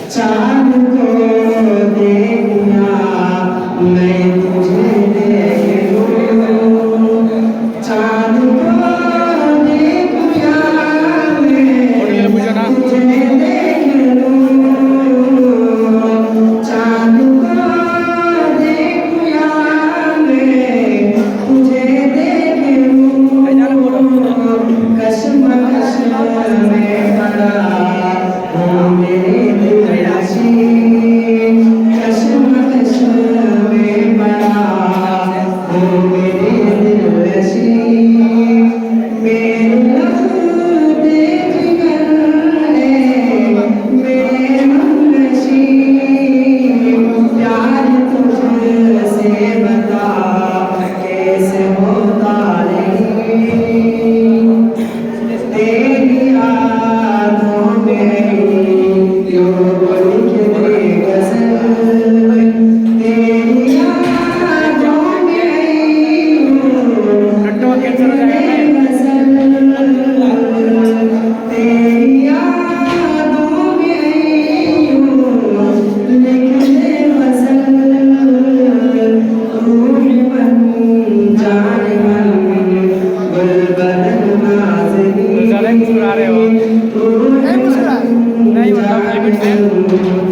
चांद को देखना मैं तुझे देख लूं चांद को देखना मैं तुझे देख लूं चांद को देखना मैं तुझे देख लूं कसम कसम में पड़ा हो मेरे नहीं मतलब लिमिट से